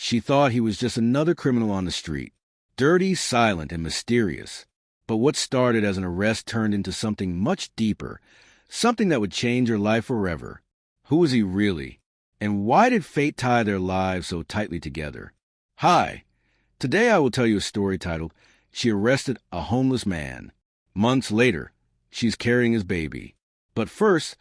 She thought he was just another criminal on the street, dirty, silent, and mysterious. But what started as an arrest turned into something much deeper, something that would change her life forever. Who was he really? And why did fate tie their lives so tightly together? Hi! Today I will tell you a story titled, She Arrested a Homeless Man. Months later, she's carrying his baby. But first,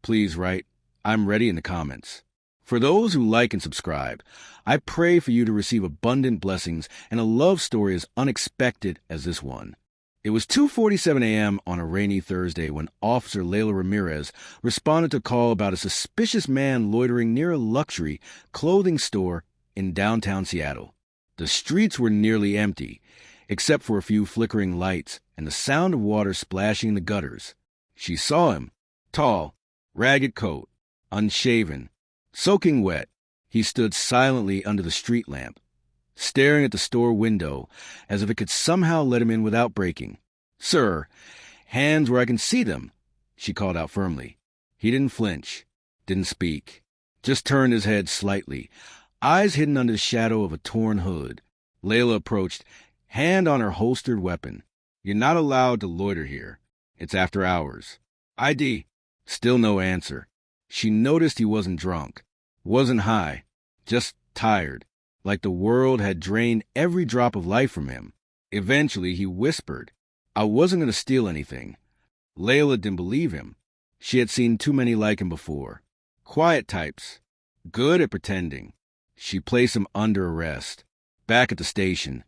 please write, I'm ready in the comments. For those who like and subscribe, I pray for you to receive abundant blessings and a love story as unexpected as this one. It was 2:47 a.m. on a rainy Thursday when Officer Layla Ramirez responded to a call about a suspicious man loitering near a luxury clothing store in downtown Seattle. The streets were nearly empty, except for a few flickering lights and the sound of water splashing in the gutters. She saw him, tall, ragged coat, unshaven, soaking wet. He stood silently under the street lamp, staring at the store window as if it could somehow let him in without breaking. "Sir, hands where I can see them," she called out firmly. He didn't flinch, didn't speak, just turned his head slightly, eyes hidden under the shadow of a torn hood. Layla approached, hand on her holstered weapon. "You're not allowed to loiter here. It's after hours." "ID." Still no answer. She noticed he wasn't drunk, wasn't high, just tired, like the world had drained every drop of life from him. Eventually he whispered, "I wasn't going to steal anything." Layla didn't believe him. She had seen too many like him before. Quiet types, good at pretending. She placed him under arrest. Back at the station,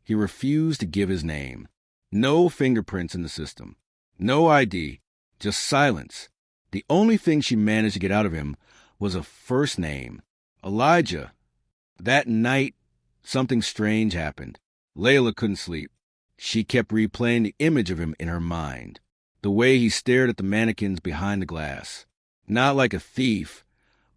he refused to give his name. No fingerprints in the system. No ID. Just silence. The only thing she managed to get out of him was a first name. Elijah. That night, something strange happened. Layla couldn't sleep. She kept replaying the image of him in her mind. The way he stared at the mannequins behind the glass. Not like a thief,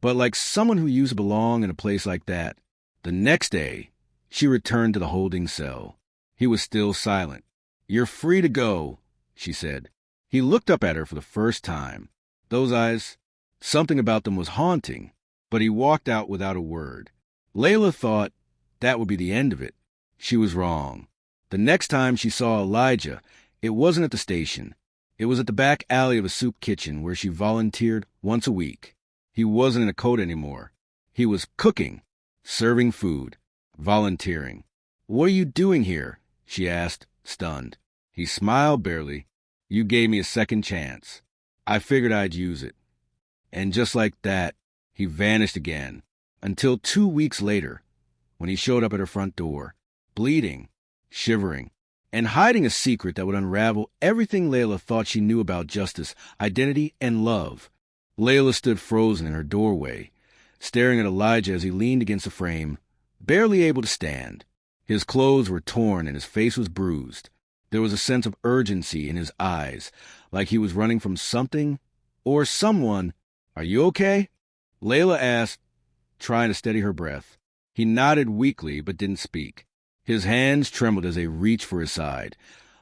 but like someone who used to belong in a place like that. The next day, she returned to the holding cell. He was still silent. "You're free to go," she said. He looked up at her for the first time. Those eyes, something about them was haunting, but he walked out without a word. Layla thought that would be the end of it. She was wrong. The next time she saw Elijah, it wasn't at the station. It was at the back alley of a soup kitchen where she volunteered once a week. He wasn't in a coat anymore. He was cooking, serving food, volunteering. "What are you doing here?" she asked, stunned. He smiled barely. "You gave me a second chance. I figured I'd use it." And just like that, he vanished again, until 2 weeks later, when he showed up at her front door, bleeding, shivering, and hiding a secret that would unravel everything Layla thought she knew about justice, identity, and love. Layla stood frozen in her doorway, staring at Elijah as he leaned against the frame, barely able to stand. His clothes were torn and his face was bruised. There was a sense of urgency in his eyes, like he was running from something or someone. "Are you okay?" Layla asked, trying to steady her breath. He nodded weakly but didn't speak. His hands trembled as they reached for his side,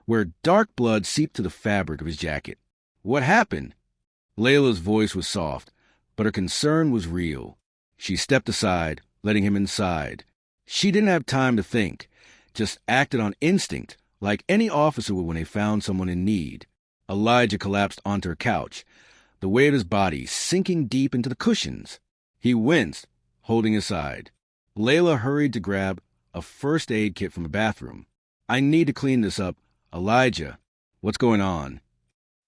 where dark blood seeped to the fabric of his jacket. "What happened?" Layla's voice was soft, but her concern was real. She stepped aside, letting him inside. She didn't have time to think, just acted on instinct, like any officer would when they found someone in need. Elijah collapsed onto her couch, the weight of his body sinking deep into the cushions. He winced, holding his side. Layla hurried to grab a first aid kit from the bathroom. "I need to clean this up. Elijah, what's going on?"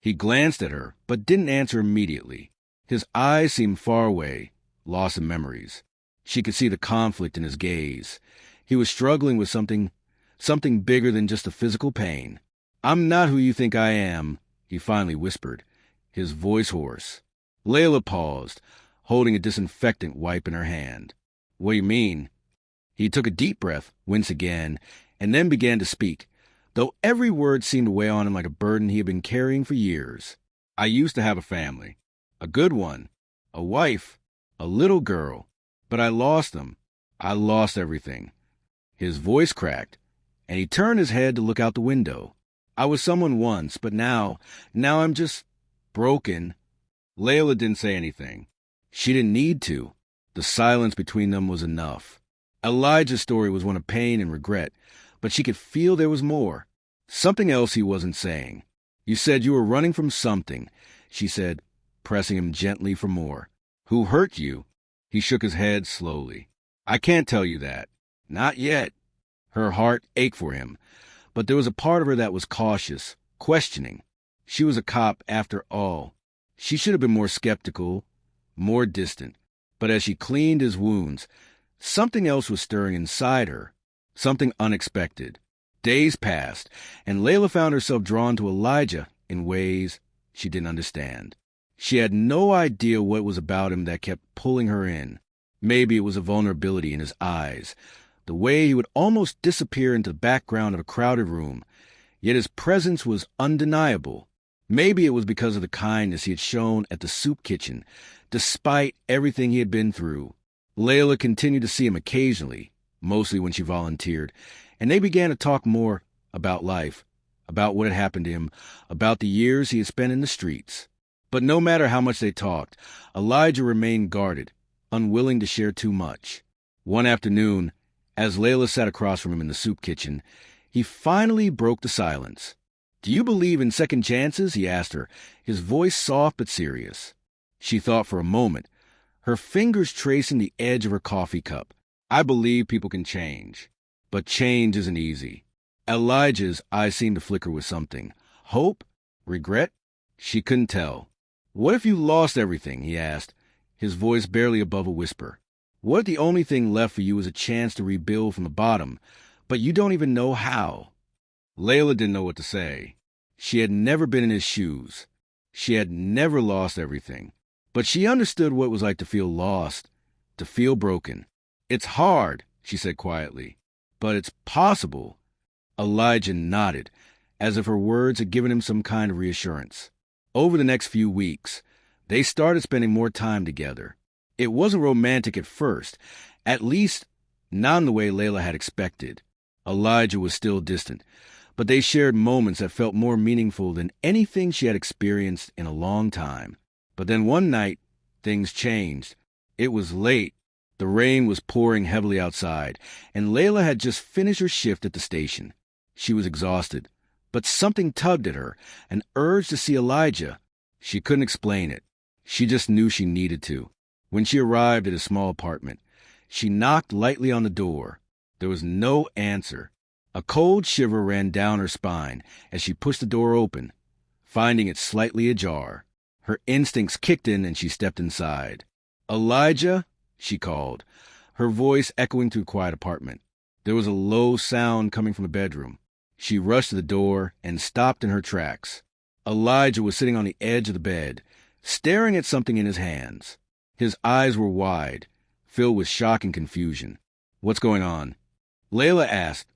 He glanced at her, but didn't answer immediately. His eyes seemed far away, lost in memories. She could see the conflict in his gaze. He was struggling with something bigger than just a physical pain. "I'm not who you think I am," he finally whispered, his voice hoarse. Layla paused, holding a disinfectant wipe in her hand. "What do you mean?" He took a deep breath, winced again, and then began to speak, though every word seemed to weigh on him like a burden he had been carrying for years. "I used to have a family. A good one. A wife. A little girl. But I lost them. I lost everything." His voice cracked, and he turned his head to look out the window. "I was someone once, but now I'm just broken." Layla didn't say anything. She didn't need to. The silence between them was enough. Elijah's story was one of pain and regret, but she could feel there was more. Something else he wasn't saying. You said you were running from something, she said, pressing him gently for more. Who hurt you? He shook his head slowly. I can't tell you that. Not yet. Her heart ached for him, but there was a part of her that was cautious, questioning. She was a cop after all. She should have been more skeptical, more distant. But as she cleaned his wounds, something else was stirring inside her, something unexpected. Days passed, and Layla found herself drawn to Elijah in ways she didn't understand. She had no idea what it was about him that kept pulling her in. Maybe it was a vulnerability in his eyes, the way he would almost disappear into the background of a crowded room, yet his presence was undeniable. Maybe it was because of the kindness he had shown at the soup kitchen, despite everything he had been through. Layla continued to see him occasionally, mostly when she volunteered, and they began to talk more about life, about what had happened to him, about the years he had spent in the streets. But no matter how much they talked, Elijah remained guarded, unwilling to share too much. One afternoon, as Layla sat across from him in the soup kitchen, he finally broke the silence. Do you believe in second chances? He asked her, his voice soft but serious. She thought for a moment, her fingers tracing the edge of her coffee cup. I believe people can change, but change isn't easy. Elijah's eyes seemed to flicker with something. Hope? Regret? She couldn't tell. What if you lost everything? He asked, his voice barely above a whisper. What if the only thing left for you is a chance to rebuild from the bottom, but you don't even know how? Layla didn't know what to say. She had never been in his shoes. She had never lost everything. But she understood what it was like to feel lost, to feel broken. It's hard, she said quietly, but it's possible. Elijah nodded, as if her words had given him some kind of reassurance. Over the next few weeks, they started spending more time together. It wasn't romantic at first, at least not in the way Layla had expected. Elijah was still distant, but they shared moments that felt more meaningful than anything she had experienced in a long time. But then one night, things changed. It was late. The rain was pouring heavily outside, and Layla had just finished her shift at the station. She was exhausted, but something tugged at her, an urge to see Elijah. She couldn't explain it. She just knew she needed to. When she arrived at his small apartment, she knocked lightly on the door. There was no answer. A cold shiver ran down her spine as she pushed the door open, finding it slightly ajar. Her instincts kicked in and she stepped inside. Elijah, she called, her voice echoing through the quiet apartment. There was a low sound coming from the bedroom. She rushed to the door and stopped in her tracks. Elijah was sitting on the edge of the bed, staring at something in his hands. His eyes were wide, filled with shock and confusion. What's going on? Layla asked,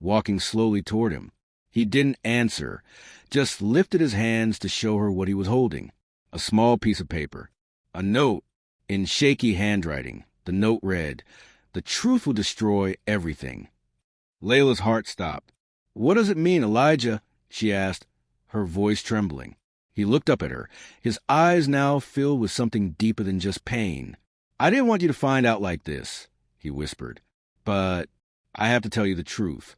walking slowly toward him. He didn't answer, just lifted his hands to show her what he was holding. A small piece of paper. A note, in shaky handwriting. The note read, "The truth will destroy everything." Layla's heart stopped. What does it mean, Elijah? She asked, her voice trembling. He looked up at her, his eyes now filled with something deeper than just pain. I didn't want you to find out like this, he whispered, but I have to tell you the truth.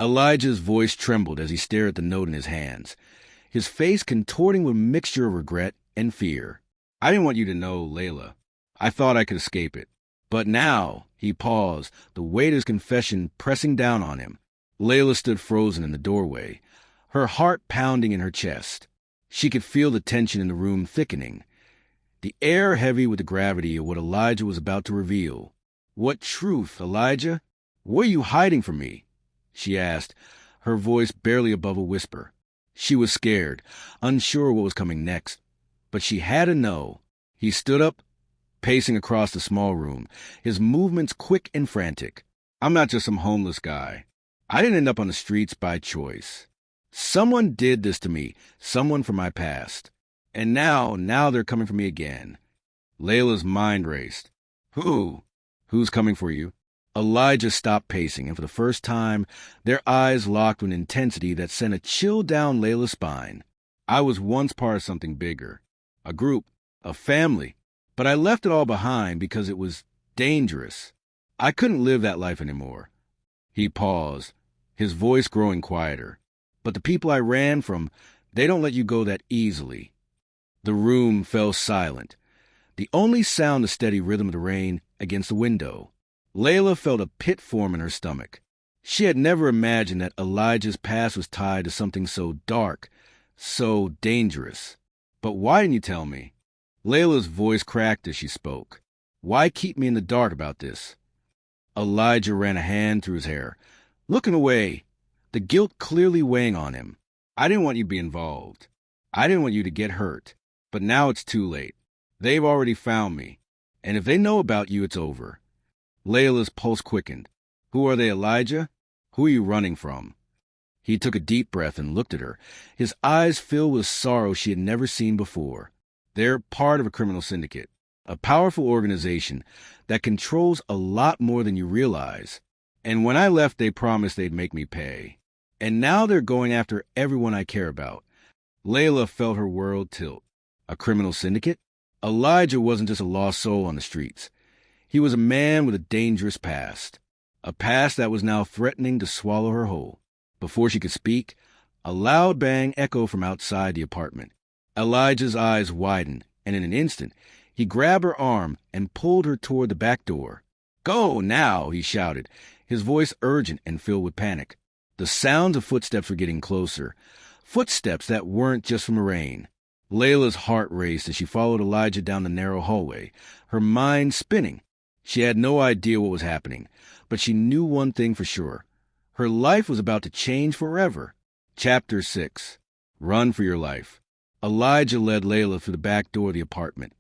Elijah's voice trembled as he stared at the note in his hands, his face contorting with a mixture of regret and fear. I didn't want you to know, Layla. I thought I could escape it. But now, he paused, the weight of his confession pressing down on him. Layla stood frozen in the doorway, her heart pounding in her chest. She could feel the tension in the room thickening, the air heavy with the gravity of what Elijah was about to reveal. What truth, Elijah? What are you hiding from me? She asked, her voice barely above a whisper. She was scared, unsure what was coming next, but she had to know. He stood up, pacing across the small room, his movements quick and frantic. I'm not just some homeless guy. I didn't end up on the streets by choice. Someone did this to me, someone from my past. And now they're coming for me again. Layla's mind raced. Who? Who's coming for you? Elijah stopped pacing, and for the first time, their eyes locked with an intensity that sent a chill down Layla's spine. I was once part of something bigger. A group, a family. But I left it all behind because it was dangerous. I couldn't live that life anymore. He paused, his voice growing quieter. But the people I ran from, they don't let you go that easily. The room fell silent. The only sound the steady rhythm of the rain against the window. Layla felt a pit form in her stomach. She had never imagined that Elijah's past was tied to something so dark, so dangerous. But why didn't you tell me? Layla's voice cracked as she spoke. Why keep me in the dark about this? Elijah ran a hand through his hair, looking away, the guilt clearly weighing on him. I didn't want you to be involved. I didn't want you to get hurt. But now it's too late. They've already found me. And if they know about you, it's over. Layla's pulse quickened. Who are they, Elijah? Who are you running from? He took a deep breath and looked at her, his eyes filled with sorrow she had never seen before. They're part of a criminal syndicate, a powerful organization that controls a lot more than you realize. And when I left, they promised they'd make me pay. And now they're going after everyone I care about. Layla felt her world tilt. A criminal syndicate? Elijah wasn't just a lost soul on the streets. He was a man with a dangerous past. A past that was now threatening to swallow her whole. Before she could speak, a loud bang echoed from outside the apartment. Elijah's eyes widened, and in an instant, he grabbed her arm and pulled her toward the back door. Go now, he shouted, his voice urgent and filled with panic. The sounds of footsteps were getting closer, footsteps that weren't just from the rain. Layla's heart raced as she followed Elijah down the narrow hallway, her mind spinning. She had no idea what was happening, but she knew one thing for sure. Her life was about to change forever. Chapter 6. Run for your life. Elijah led Layla through the back door of the apartment,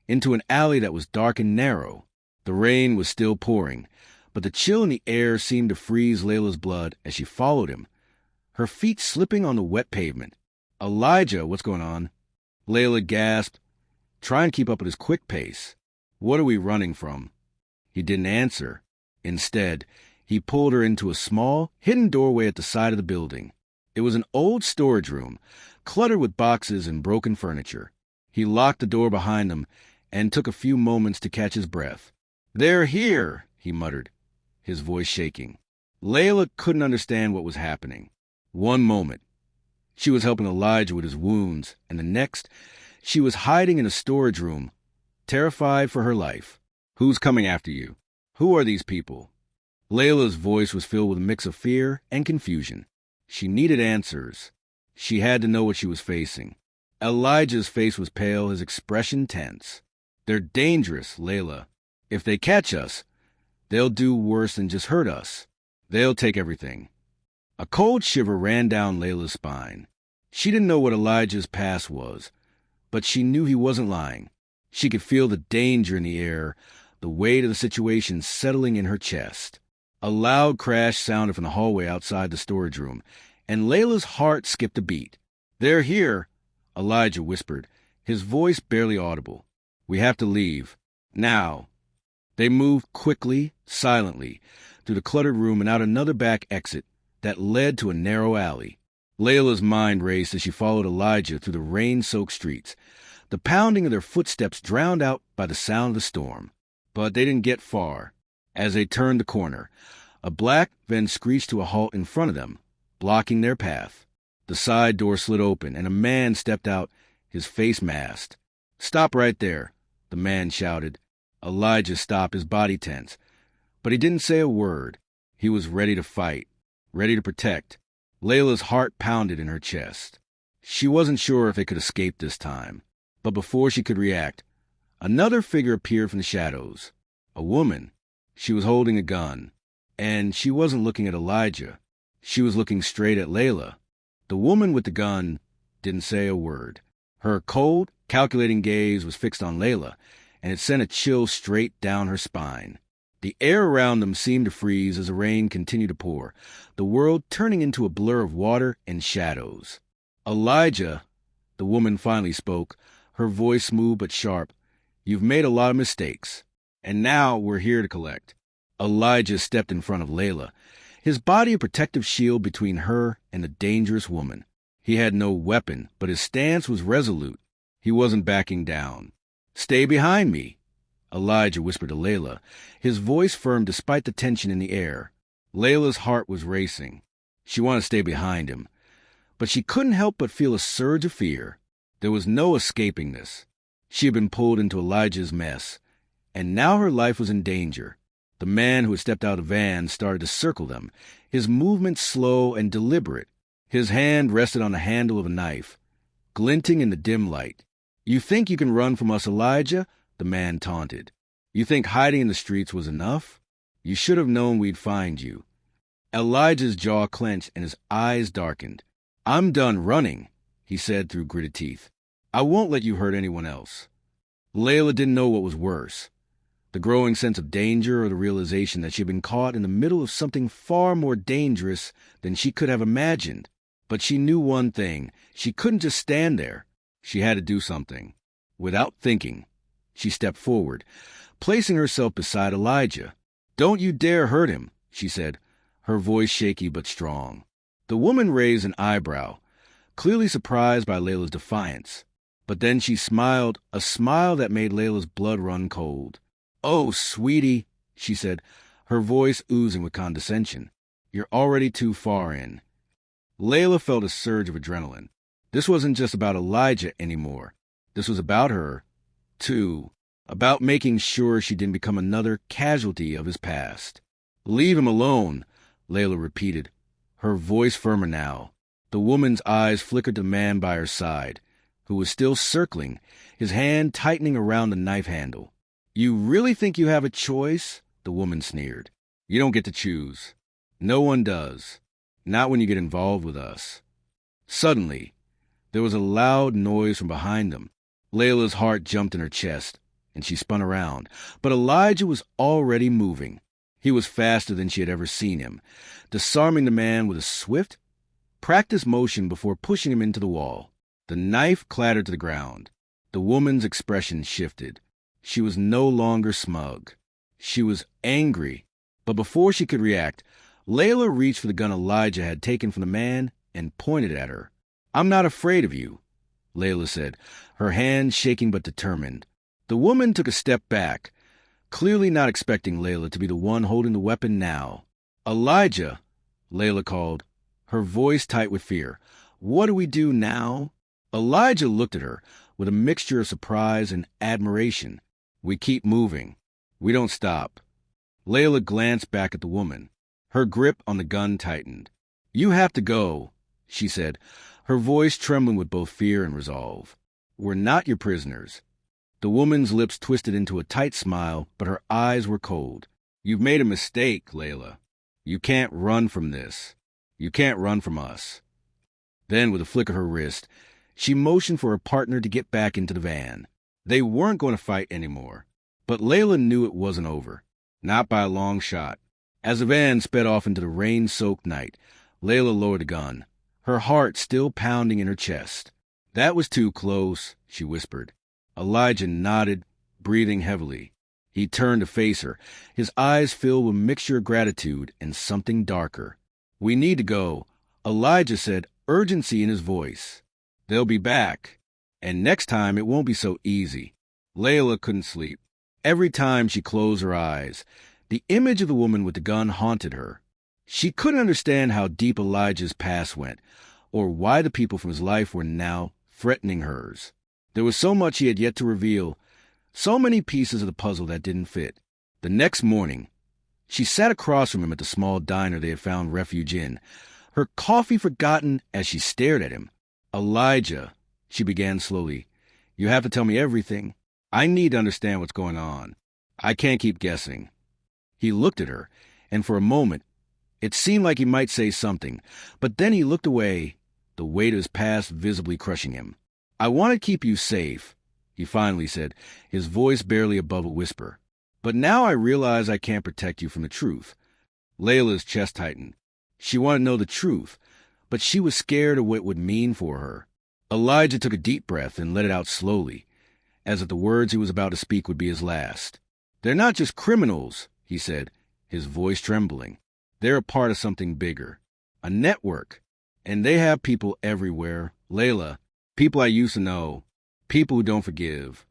into an alley that was dark and narrow. The rain was still pouring, but the chill in the air seemed to freeze Layla's blood as she followed him, her feet slipping on the wet pavement. Elijah, what's going on? Layla gasped, trying to keep up with his quick pace. What are we running from? He didn't answer. Instead, he pulled her into a small, hidden doorway at the side of the building. It was an old storage room, cluttered with boxes and broken furniture. He locked the door behind them and took a few moments to catch his breath. They're here, he muttered, his voice shaking. Layla couldn't understand what was happening. One moment, she was helping Elijah with his wounds, and the next, she was hiding in a storage room, terrified for her life. Who's coming after you? Who are these people? Layla's voice was filled with a mix of fear and confusion. She needed answers. She had to know what she was facing. Elijah's face was pale, his expression tense. They're dangerous, Layla. If they catch us, they'll do worse than just hurt us. They'll take everything. A cold shiver ran down Layla's spine. She didn't know what Elijah's past was, but she knew he wasn't lying. She could feel the danger in the air, the weight of the situation settling in her chest. A loud crash sounded from the hallway outside the storage room, and Layla's heart skipped a beat. They're here, Elijah whispered, his voice barely audible. We have to leave. Now. They moved quickly, silently, through the cluttered room and out another back exit that led to a narrow alley. Layla's mind raced as she followed Elijah through the rain-soaked streets, the pounding of their footsteps drowned out by the sound of the storm. But they didn't get far. As they turned the corner, a black van screeched to a halt in front of them, blocking their path. The side door slid open, and a man stepped out, his face masked. Stop right there, the man shouted. Elijah stopped, his body tense. But he didn't say a word. He was ready to fight, ready to protect. Layla's heart pounded in her chest. She wasn't sure if they could escape this time. But before she could react, another figure appeared from the shadows. A woman. She was holding a gun. And she wasn't looking at Elijah. She was looking straight at Layla. The woman with the gun didn't say a word. Her cold, calculating gaze was fixed on Layla, and it sent a chill straight down her spine. The air around them seemed to freeze as the rain continued to pour, the world turning into a blur of water and shadows. Elijah, the woman finally spoke, her voice smooth but sharp. You've made a lot of mistakes, and now we're here to collect. Elijah stepped in front of Layla, his body a protective shield between her and the dangerous woman. He had no weapon, but his stance was resolute. He wasn't backing down. Stay behind me, Elijah whispered to Layla, his voice firm despite the tension in the air. Layla's heart was racing. She wanted to stay behind him, but she couldn't help but feel a surge of fear. There was no escaping this. She had been pulled into Elijah's mess, and now her life was in danger. The man who had stepped out of the van started to circle them, his movements slow and deliberate. His hand rested on the handle of a knife, glinting in the dim light. "You think you can run from us, Elijah?" the man taunted. "You think hiding in the streets was enough? You should have known we'd find you." Elijah's jaw clenched and his eyes darkened. "I'm done running," he said through gritted teeth. "I won't let you hurt anyone else." Layla didn't know what was worse, the growing sense of danger or the realization that she had been caught in the middle of something far more dangerous than she could have imagined. But she knew one thing. She couldn't just stand there. She had to do something. Without thinking, she stepped forward, placing herself beside Elijah. "Don't you dare hurt him," she said, her voice shaky but strong. The woman raised an eyebrow, clearly surprised by Layla's defiance. But then she smiled, a smile that made Layla's blood run cold. "Oh, sweetie," she said, her voice oozing with condescension. "You're already too far in." Layla felt a surge of adrenaline. This wasn't just about Elijah anymore. This was about her, too. About making sure she didn't become another casualty of his past. "Leave him alone," Layla repeated, her voice firmer now. The woman's eyes flickered to the man by her side, who was still circling, his hand tightening around the knife handle. "You really think you have a choice?" the woman sneered. "You don't get to choose. No one does. Not when you get involved with us." Suddenly, there was a loud noise from behind them. Layla's heart jumped in her chest, and she spun around. But Elijah was already moving. He was faster than she had ever seen him, disarming the man with a swift, practiced motion before pushing him into the wall. The knife clattered to the ground. The woman's expression shifted. She was no longer smug. She was angry. But before she could react, Layla reached for the gun Elijah had taken from the man and pointed at her. "I'm not afraid of you," Layla said, her hand shaking but determined. The woman took a step back, clearly not expecting Layla to be the one holding the weapon now. "Elijah," Layla called, her voice tight with fear. "What do we do now?" Elijah looked at her with a mixture of surprise and admiration. "We keep moving. We don't stop." Layla glanced back at the woman. Her grip on the gun tightened. "You have to go," she said, her voice trembling with both fear and resolve. "We're not your prisoners." The woman's lips twisted into a tight smile, but her eyes were cold. "You've made a mistake, Layla. You can't run from this. You can't run from us." Then, with a flick of her wrist, she motioned for her partner to get back into the van. They weren't going to fight anymore. But Layla knew it wasn't over. Not by a long shot. As the van sped off into the rain-soaked night, Layla lowered the gun, her heart still pounding in her chest. "That was too close," she whispered. Elijah nodded, breathing heavily. He turned to face her, his eyes filled with a mixture of gratitude and something darker. "We need to go," Elijah said, urgency in his voice. "They'll be back, and next time it won't be so easy." Layla couldn't sleep. Every time she closed her eyes, the image of the woman with the gun haunted her. She couldn't understand how deep Elijah's past went, or why the people from his life were now threatening hers. There was so much he had yet to reveal, so many pieces of the puzzle that didn't fit. The next morning, she sat across from him at the small diner they had found refuge in, her coffee forgotten as she stared at him. "Elijah," she began slowly, "you have to tell me everything. I need to understand what's going on. I can't keep guessing." He looked at her, and for a moment, it seemed like he might say something, but then he looked away, the weight of his past visibly crushing him. "I want to keep you safe," he finally said, his voice barely above a whisper. "But now I realize I can't protect you from the truth." Layla's chest tightened. She wanted to know the truth, but she was scared of what it would mean for her. Elijah took a deep breath and let it out slowly, as if the words he was about to speak would be his last. "They're not just criminals," he said, his voice trembling. "They're a part of something bigger. A network. And they have people everywhere. Layla, people I used to know. People who don't forgive."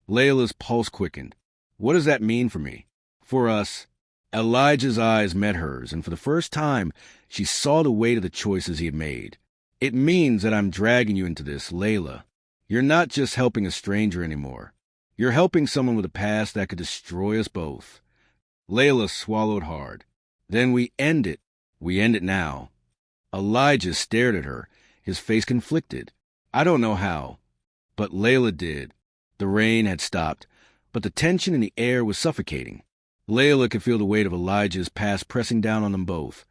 Layla's pulse quickened. What does that mean for me? For us? Elijah's eyes met hers, and for the first time, she saw the weight of the choices he had made. It means that I'm dragging you into this, Layla. You're not just helping a stranger anymore. You're helping someone with a past that could destroy us both. Layla swallowed hard. Then we end it. We end it now. Elijah stared at her, his face conflicted. I don't know how, but Layla did. The rain had stopped, but the tension in the air was suffocating. Layla could feel the weight of Elijah's past pressing down on them both,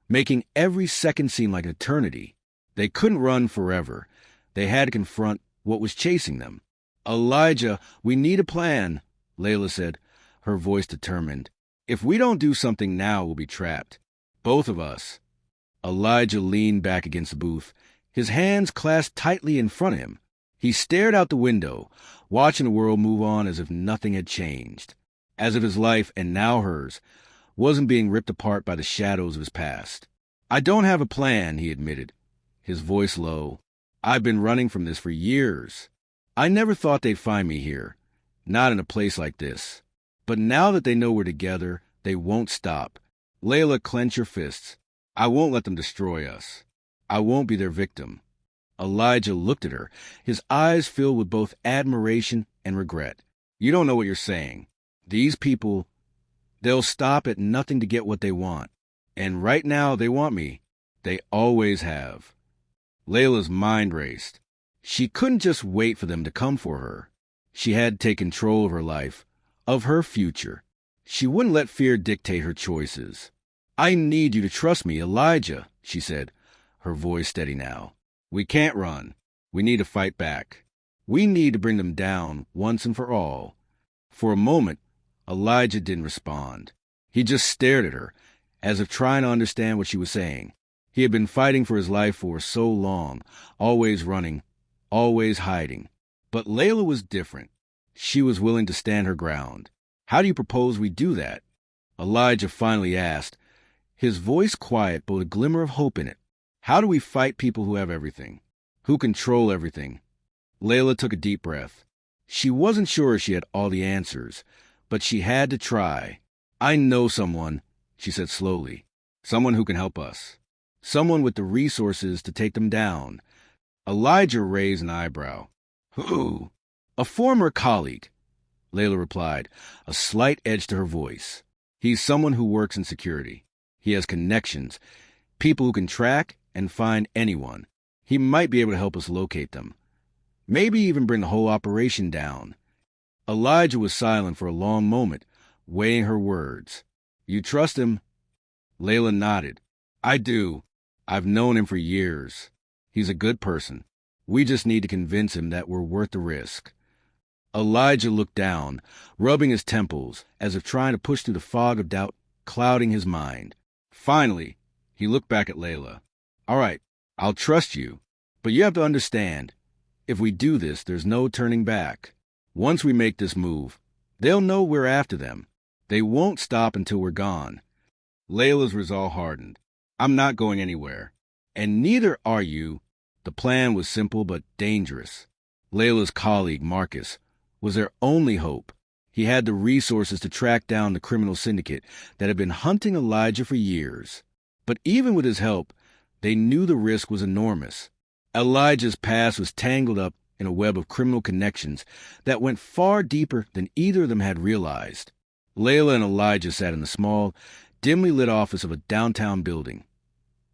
making every second seem like an eternity. They couldn't run forever. They had to confront what was chasing them. Elijah, we need a plan, Layla said, her voice determined. If we don't do something now, we'll be trapped. Both of us. Elijah leaned back against the booth, his hands clasped tightly in front of him. He stared out the window, watching the world move on as if nothing had changed, as if his life, and now hers, wasn't being ripped apart by the shadows of his past. I don't have a plan, he admitted, his voice low. I've been running from this for years. I never thought they'd find me here, not in a place like this. But now that they know we're together, they won't stop. Layla, clench your fists. I won't let them destroy us. I won't be their victim. Elijah looked at her, his eyes filled with both admiration and regret. You don't know what you're saying. These people, they'll stop at nothing to get what they want. And right now they want me. They always have. Layla's mind raced. She couldn't just wait for them to come for her. She had to take control of her life, of her future. She wouldn't let fear dictate her choices. I need you to trust me, Elijah, she said, her voice steady now. We can't run. We need to fight back. We need to bring them down once and for all. For a moment, Elijah didn't respond. He just stared at her, as if trying to understand what she was saying. He had been fighting for his life for so long, always running, always hiding. But Layla was different. She was willing to stand her ground. How do you propose we do that? Elijah finally asked, his voice quiet but with a glimmer of hope in it. How do we fight people who have everything, who control everything? Layla took a deep breath. She wasn't sure she had all the answers, but she had to try. I know someone, she said slowly, someone who can help us, someone with the resources to take them down. Elijah raised an eyebrow. Who? A former colleague, Layla replied, a slight edge to her voice. He's someone who works in security. He has connections, people who can track and find anyone. He might be able to help us locate them. Maybe even bring the whole operation down. Elijah was silent for a long moment, weighing her words. You trust him? Layla nodded. I do. I've known him for years. He's a good person. We just need to convince him that we're worth the risk. Elijah looked down, rubbing his temples, as if trying to push through the fog of doubt clouding his mind. Finally, he looked back at Layla. All right, I'll trust you, but you have to understand, if we do this, there's no turning back. Once we make this move, they'll know we're after them. They won't stop until we're gone. Layla's resolve hardened. I'm not going anywhere, and neither are you. The plan was simple but dangerous. Layla's colleague, Marcus, was their only hope. He had the resources to track down the criminal syndicate that had been hunting Elijah for years. But even with his help, they knew the risk was enormous. Elijah's past was tangled up in a web of criminal connections that went far deeper than either of them had realized. Layla and Elijah sat in the small, dimly lit office of a downtown building,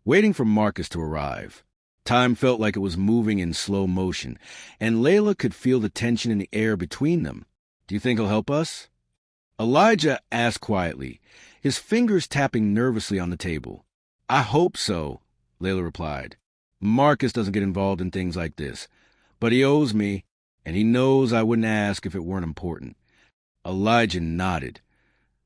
waiting for Marcus to arrive. Time felt like it was moving in slow motion, and Layla could feel the tension in the air between them. Do you think he'll help us? Elijah asked quietly, his fingers tapping nervously on the table. I hope so, Layla replied. Marcus doesn't get involved in things like this, but he owes me, and he knows I wouldn't ask if it weren't important. Elijah nodded,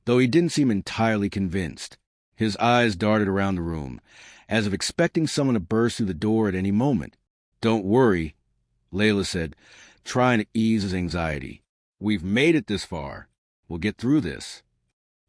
though he didn't seem entirely convinced. His eyes darted around the room, as if expecting someone to burst through the door at any moment. Don't worry, Layla said, trying to ease his anxiety. We've made it this far. We'll get through this.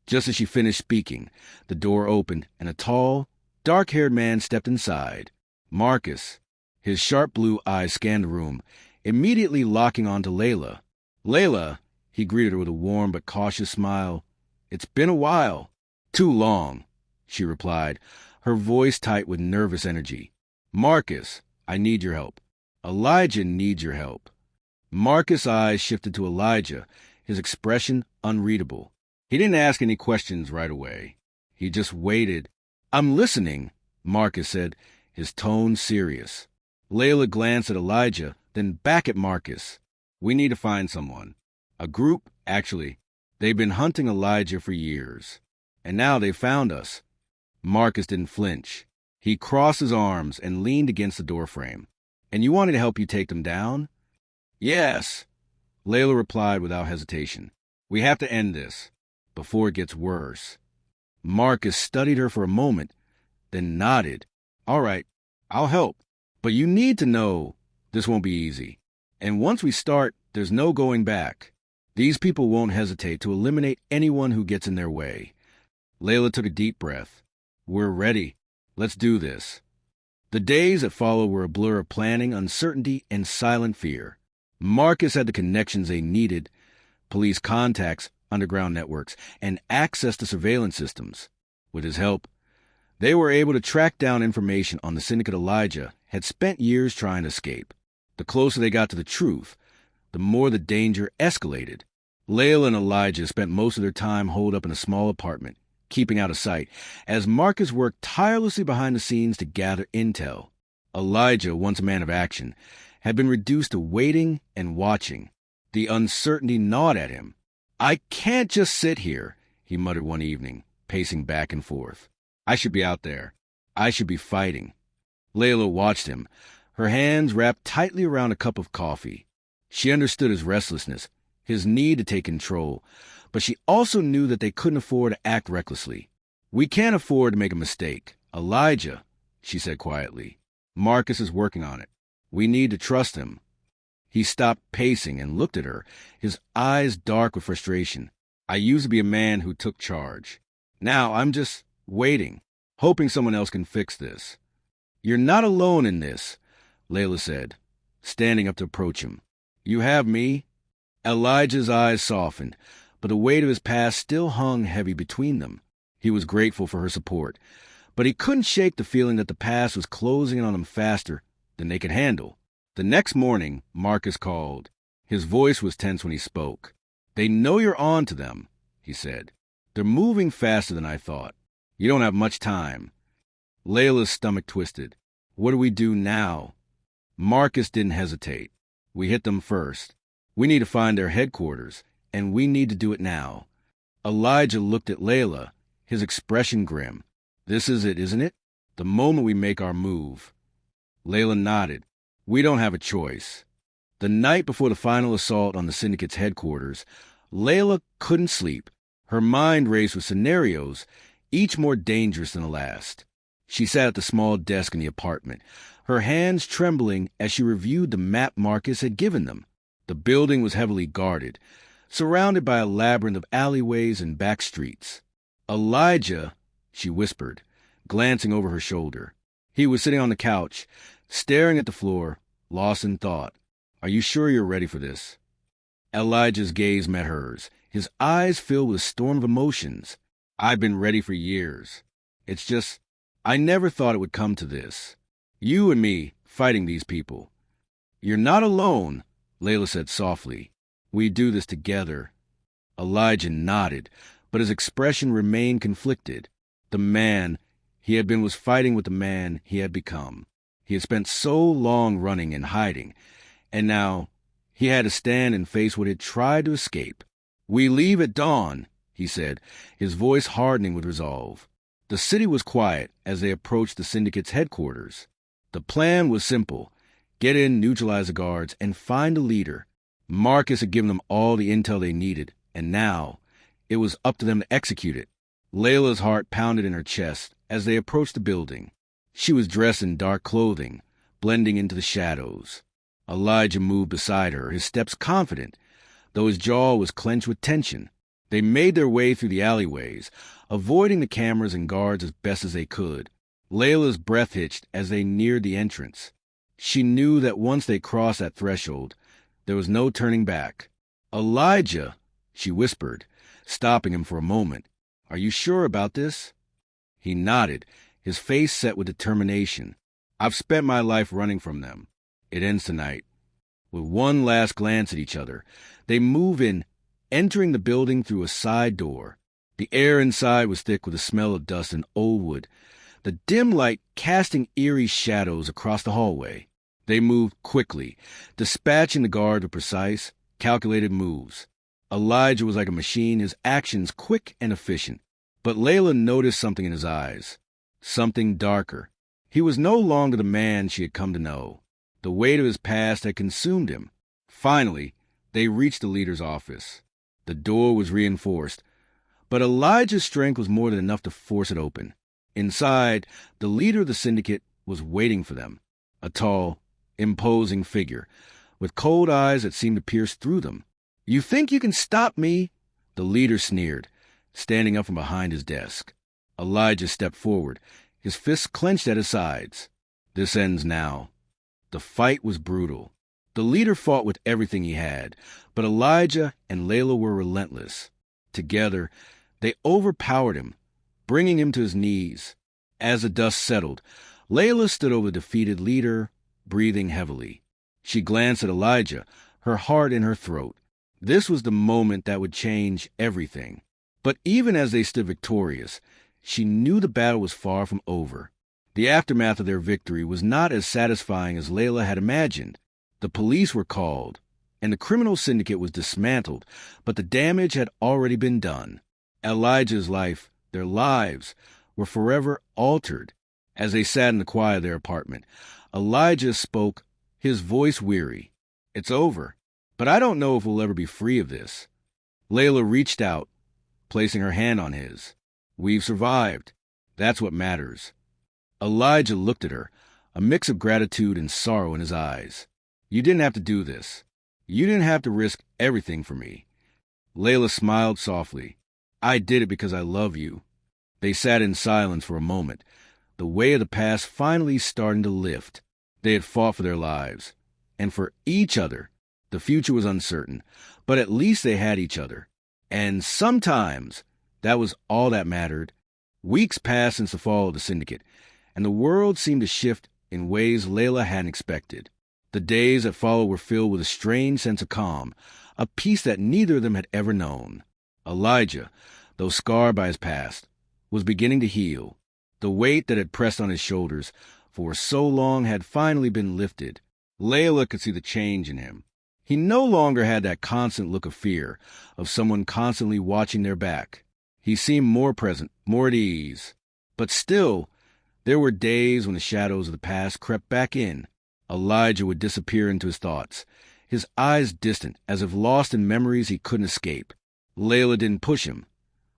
Just as she finished speaking, the door opened, and a tall, dark-haired man stepped inside. Marcus. His sharp blue eyes scanned the room, immediately locking onto Layla. Layla, He greeted her with a warm but cautious smile. "It's been a while." "Too long," she replied, her voice tight with nervous energy. "Marcus, I need your help. Elijah needs your help." Marcus' eyes shifted to Elijah, his expression unreadable. He didn't ask any questions right away. He just waited. "I'm listening," Marcus said, his tone serious. Layla glanced at Elijah, then back at Marcus. "We need to find someone. A group, actually. They've been hunting Elijah for years. And now they've found us." Marcus didn't flinch. He crossed his arms and leaned against the doorframe. "And you wanted to help you take them down?" "Yes," Layla replied without hesitation. "We have to end this, before it gets worse." Marcus studied her for a moment, then nodded. "All right, I'll help. But you need to know this won't be easy. And once we start, there's no going back. These people won't hesitate to eliminate anyone who gets in their way." Layla took a deep breath. "We're ready. Let's do this." The days that followed were a blur of planning, uncertainty, and silent fear. Marcus had the connections they needed: police contacts, underground networks, and access to surveillance systems. With his help, they were able to track down information on the syndicate Elijah had spent years trying to escape. The closer they got to the truth, the more the danger escalated. Layla and Elijah spent most of their time holed up in a small apartment, keeping out of sight, as Marcus worked tirelessly behind the scenes to gather intel. Elijah, once a man of action, had been reduced to waiting and watching. The uncertainty gnawed at him. "I can't just sit here," he muttered one evening, pacing back and forth. "I should be out there. I should be fighting." Layla watched him, her hands wrapped tightly around a cup of coffee. She understood his restlessness, his need to take control, but she also knew that they couldn't afford to act recklessly. "We can't afford to make a mistake. Elijah," she said quietly. "Marcus is working on it. We need to trust him." He stopped pacing and looked at her, his eyes dark with frustration. "I used to be a man who took charge. Now I'm just waiting, hoping someone else can fix this." "You're not alone in this," Layla said, standing up to approach him. "You have me." Elijah's eyes softened, but the weight of his past still hung heavy between them. He was grateful for her support, but he couldn't shake the feeling that the past was closing in on them faster than they could handle. The next morning, Marcus called. His voice was tense when he spoke. "They know you're on to them," he said. "They're moving faster than I thought. You don't have much time." Layla's stomach twisted. "What do we do now?" Marcus didn't hesitate. "We hit them first. We need to find their headquarters, and we need to do it now." Elijah looked at Layla, his expression grim. "This is it, isn't it? The moment we make our move." Layla nodded. "We don't have a choice." The night before the final assault on the syndicate's headquarters, Layla couldn't sleep. Her mind raced with scenarios, each more dangerous than the last. She sat at the small desk in the apartment, her hands trembling as she reviewed the map Marcus had given them. The building was heavily guarded, surrounded by a labyrinth of alleyways and back streets. "Elijah," she whispered, glancing over her shoulder. He was sitting on the couch, staring at the floor, lost in thought. "Are you sure you're ready for this?" Elijah's gaze met hers, his eyes filled with a storm of emotions. "I've been ready for years. It's just, I never thought it would come to this. You and me fighting these people." "You're not alone," Layla said softly. "We do this together." Elijah nodded, but his expression remained conflicted. The man he had been was fighting with the man he had become. He had spent so long running and hiding, and now he had to stand and face what he had tried to escape. "We leave at dawn," he said, his voice hardening with resolve. The city was quiet as they approached the syndicate's headquarters. The plan was simple: get in, neutralize the guards, and find a leader. Marcus had given them all the intel they needed, and now it was up to them to execute it. Layla's heart pounded in her chest as they approached the building. She was dressed in dark clothing, blending into the shadows. Elijah moved beside her, his steps confident, though his jaw was clenched with tension. They made their way through the alleyways, avoiding the cameras and guards as best as they could. Layla's breath hitched as they neared the entrance. She knew that once they crossed that threshold, there was no turning back. "Elijah," she whispered, stopping him for a moment. "Are you sure about this?" He nodded, his face set with determination. "I've spent my life running from them. It ends tonight." With one last glance at each other, they move in, entering the building through a side door. The air inside was thick with the smell of dust and old wood, the dim light casting eerie shadows across the hallway. They moved quickly, dispatching the guard with precise, calculated moves. Elijah was like a machine, his actions quick and efficient. But Layla noticed something in his eyes, something darker. He was no longer the man she had come to know. The weight of his past had consumed him. Finally, they reached the leader's office. The door was reinforced, but Elijah's strength was more than enough to force it open. Inside, the leader of the syndicate was waiting for them, a tall, imposing figure, with cold eyes that seemed to pierce through them. "You think you can stop me?" The leader sneered, standing up from behind his desk. Elijah stepped forward, his fists clenched at his sides. "This ends now." The fight was brutal. The leader fought with everything he had, but Elijah and Layla were relentless. Together, they overpowered him, bringing him to his knees. As the dust settled, Layla stood over the defeated leader, breathing heavily. She glanced at Elijah, her heart in her throat. This was the moment that would change everything. But even as they stood victorious, she knew the battle was far from over. The aftermath of their victory was not as satisfying as Layla had imagined. The police were called, and the criminal syndicate was dismantled, but the damage had already been done. Elijah's life, their lives, were forever altered. As they sat in the quiet of their apartment, Elijah spoke, his voice weary. "It's over, but I don't know if we'll ever be free of this." Layla reached out, placing her hand on his. "We've survived. That's what matters." Elijah looked at her, a mix of gratitude and sorrow in his eyes. "You didn't have to do this. You didn't have to risk everything for me." Layla smiled softly. "I did it because I love you." They sat in silence for a moment, the weight of the past finally starting to lift. They had fought for their lives, and for each other. The future was uncertain, but at least they had each other. And sometimes that was all that mattered. Weeks passed since the fall of the syndicate, and the world seemed to shift in ways Layla hadn't expected. The days that followed were filled with a strange sense of calm, a peace that neither of them had ever known. Elijah, though scarred by his past, was beginning to heal. The weight that had pressed on his shoulders for so long had finally been lifted. Layla could see the change in him. He no longer had that constant look of fear, of someone constantly watching their back. He seemed more present, more at ease. But still, there were days when the shadows of the past crept back in. Elijah would disappear into his thoughts, his eyes distant, as if lost in memories he couldn't escape. Layla didn't push him,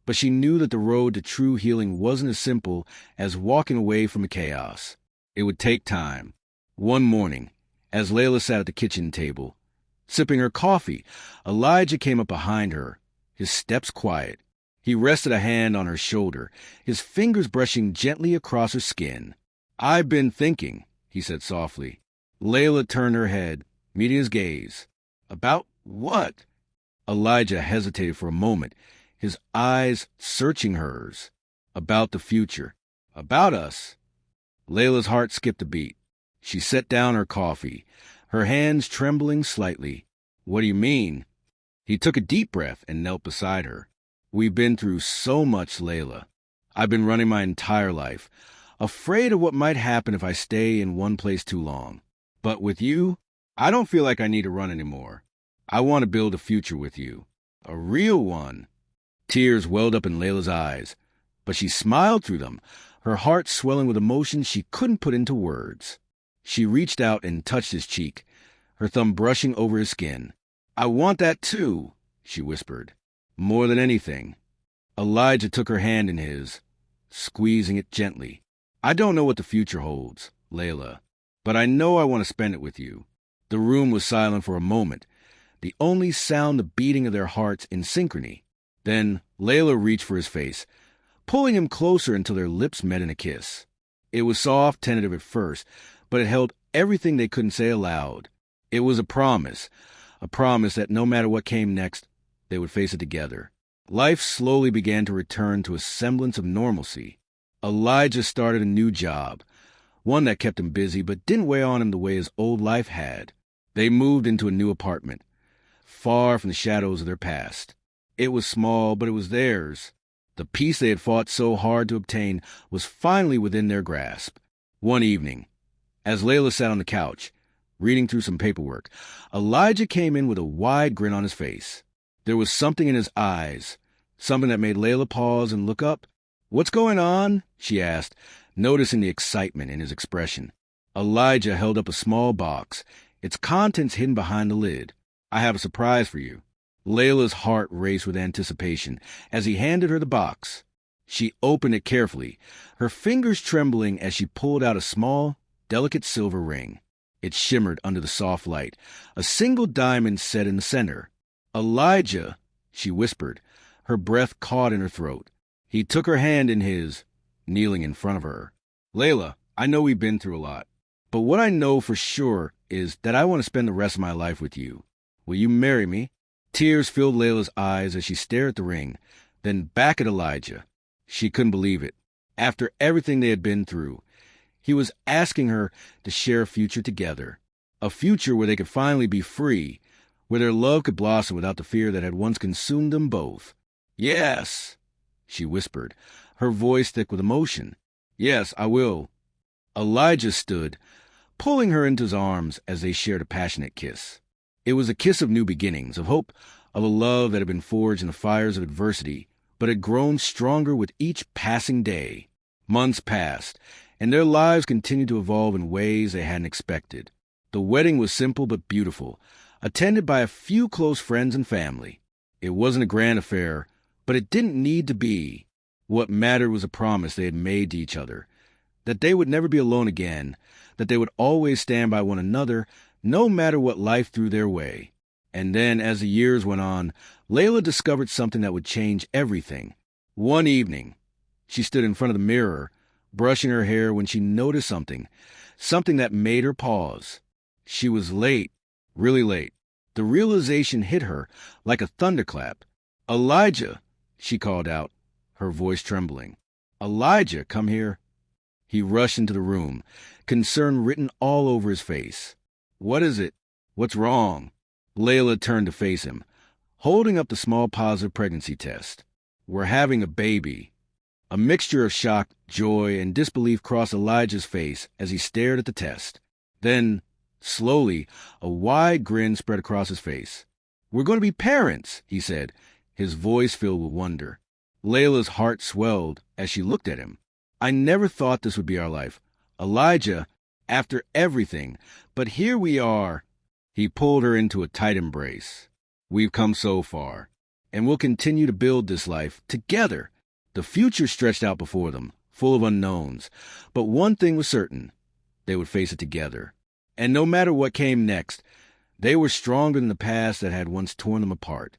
but she knew that the road to true healing wasn't as simple as walking away from the chaos. It would take time. One morning, as Layla sat at the kitchen table, sipping her coffee, Elijah came up behind her, his steps quiet. He rested a hand on her shoulder, his fingers brushing gently across her skin. "I've been thinking," he said softly. Layla turned her head, meeting his gaze. "About what?" Elijah hesitated for a moment, his eyes searching hers. "About the future. About us." Layla's heart skipped a beat. She set down her coffee, her hands trembling slightly. "What do you mean?" He took a deep breath and knelt beside her. "We've been through so much, Layla. I've been running my entire life, afraid of what might happen if I stay in one place too long. But with you, I don't feel like I need to run anymore. I want to build a future with you. A real one." Tears welled up in Layla's eyes, but she smiled through them, her heart swelling with emotions she couldn't put into words. She reached out and touched his cheek, her thumb brushing over his skin. "I want that too," she whispered. "More than anything." Elijah took her hand in his, squeezing it gently. "I don't know what the future holds, Layla, but I know I want to spend it with you." The room was silent for a moment, the only sound the beating of their hearts in synchrony. Then Layla reached for his face, pulling him closer until their lips met in a kiss. It was soft, tentative at first, but it held everything they couldn't say aloud. It was a promise that no matter what came next, They would face it together. Life slowly began to return to a semblance of normalcy. Elijah started a new job, one that kept him busy but didn't weigh on him the way his old life had. They moved into a new apartment, far from the shadows of their past. It was small, but it was theirs. The peace they had fought so hard to obtain was finally within their grasp. One evening, as Layla sat on the couch, reading through some paperwork, Elijah came in with a wide grin on his face. There was something in his eyes, something that made Layla pause and look up. "What's going on?" she asked, noticing the excitement in his expression. Elijah held up a small box, its contents hidden behind the lid. "I have a surprise for you." Layla's heart raced with anticipation as he handed her the box. She opened it carefully, her fingers trembling as she pulled out a small, delicate silver ring. It shimmered under the soft light, a single diamond set in the center. "Elijah," she whispered, her breath caught in her throat. He took her hand in his, kneeling in front of her. "Layla, I know we've been through a lot, but what I know for sure is that I want to spend the rest of my life with you. Will you marry me?" Tears filled Layla's eyes as she stared at the ring, then back at Elijah. She couldn't believe it. After everything they had been through, he was asking her to share a future together, a future where they could finally be free, where their love could blossom without the fear that had once consumed them both. "Yes," she whispered, her voice thick with emotion. "Yes, I will." Elijah stood, pulling her into his arms as they shared a passionate kiss. It was a kiss of new beginnings, of hope, of a love that had been forged in the fires of adversity, but had grown stronger with each passing day. Months passed, and their lives continued to evolve in ways they hadn't expected. The wedding was simple but beautiful, attended by a few close friends and family. It wasn't a grand affair, but it didn't need to be. What mattered was a promise they had made to each other, that they would never be alone again, that they would always stand by one another, no matter what life threw their way. And then, as the years went on, Layla discovered something that would change everything. One evening, she stood in front of the mirror, brushing her hair when she noticed something that made her pause. She was late, really late. The realization hit her like a thunderclap. "Elijah," she called out, her voice trembling. "Elijah, come here." He rushed into the room, concern written all over his face. "What is it? What's wrong?" Layla turned to face him, holding up the small positive pregnancy test. "We're having a baby." A mixture of shock, joy, and disbelief crossed Elijah's face as he stared at the test. Then, slowly, a wide grin spread across his face. "We're going to be parents," he said, his voice filled with wonder. Layla's heart swelled as she looked at him. "I never thought this would be our life, Elijah, after everything, but here we are." He pulled her into a tight embrace. "We've come so far, and we'll continue to build this life together." The future stretched out before them, full of unknowns, but one thing was certain: they would face it together. And no matter what came next, they were stronger than the past that had once torn them apart.